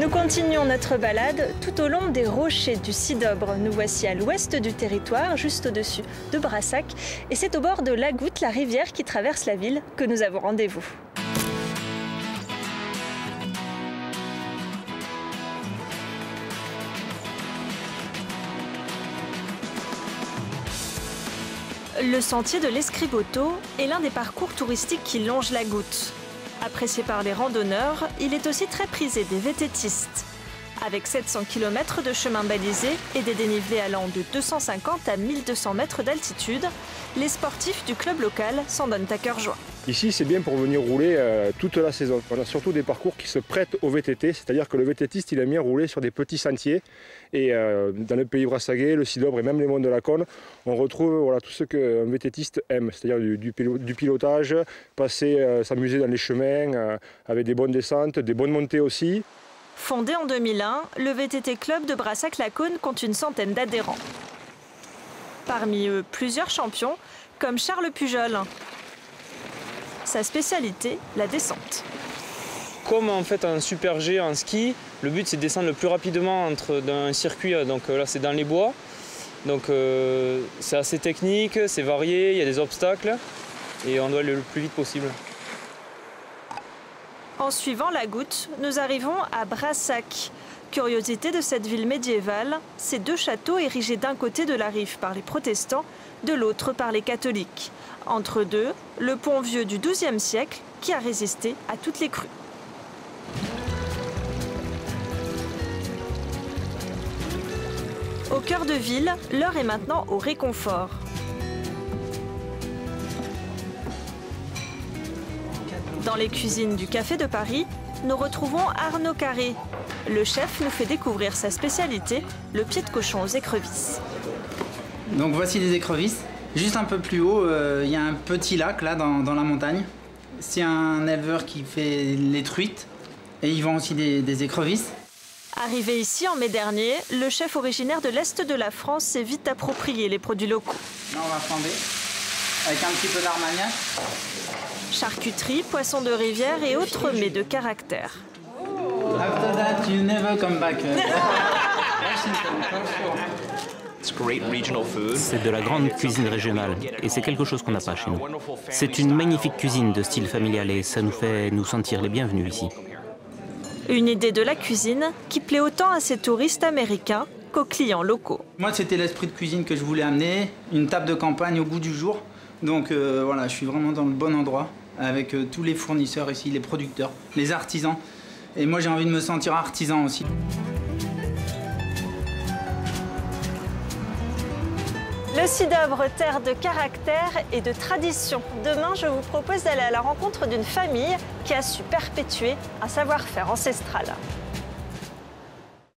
Nous continuons notre balade tout au long des rochers du Cidobre. Nous voici à l'ouest du territoire, juste au-dessus de Brassac. Et c'est au bord de la Goutte, la rivière qui traverse la ville, que nous avons rendez-vous. Le sentier de l'Escriboto est l'un des parcours touristiques qui longe la Goutte. Apprécié par les randonneurs, il est aussi très prisé des vététistes. Avec 700 km de chemins balisés et des dénivelés allant de 250 à 1200 mètres d'altitude, les sportifs du club local s'en donnent à cœur joie. Ici, c'est bien pour venir rouler toute la saison. On a surtout des parcours qui se prêtent au VTT, c'est-à-dire que le VTTiste, il aime bien rouler sur des petits sentiers. Et dans le pays brassagais, le Cidobre et même les monts de la Cône, on retrouve tout ce qu'un VTTiste aime, c'est-à-dire du pilotage, passer, s'amuser dans les chemins, avec des bonnes descentes, des bonnes montées aussi. Fondé en 2001, le VTT Club de Brassac-la-Cône compte une centaine d'adhérents. Parmi eux, plusieurs champions, comme Charles Pujol. Sa spécialité, la descente. Comme en fait un super G en ski, le but c'est de descendre le plus rapidement d'un circuit, donc là c'est dans les bois. Donc c'est assez technique, c'est varié, il y a des obstacles et on doit aller le plus vite possible. En suivant la Goutte, nous arrivons à Brassac. Curiosité de cette ville médiévale, ces deux châteaux érigés d'un côté de la rive par les protestants, de l'autre par les catholiques. Entre deux, le pont vieux du XIIe siècle qui a résisté à toutes les crues. Au cœur de ville, l'heure est maintenant au réconfort. Dans les cuisines du Café de Paris, nous retrouvons Arnaud Carré. Le chef nous fait découvrir sa spécialité, le pied de cochon aux écrevisses. Donc voici les écrevisses. Juste un peu plus haut, il y a un petit lac là dans la montagne. C'est un éleveur qui fait les truites et il vend aussi des écrevisses. Arrivé ici en mai dernier, le chef originaire de l'Est de la France s'est vite approprié les produits locaux. Là on va flamber avec un petit peu d'armagnac. Charcuterie, poissons de rivière et autres mets de caractère. After that, you never come back. C'est de la grande cuisine régionale et c'est quelque chose qu'on n'a pas chez nous. C'est une magnifique cuisine de style familial et ça nous fait nous sentir les bienvenus ici. Une idée de la cuisine qui plaît autant à ces touristes américains qu'aux clients locaux. Moi, c'était l'esprit de cuisine que je voulais amener, une table de campagne au goût du jour. Donc voilà, je suis vraiment dans le bon endroit avec tous les fournisseurs ici, les producteurs, les artisans. Et moi, j'ai envie de me sentir artisan aussi. Le Cidobre, terre de caractère et de tradition. Demain, je vous propose d'aller à la rencontre d'une famille qui a su perpétuer un savoir-faire ancestral.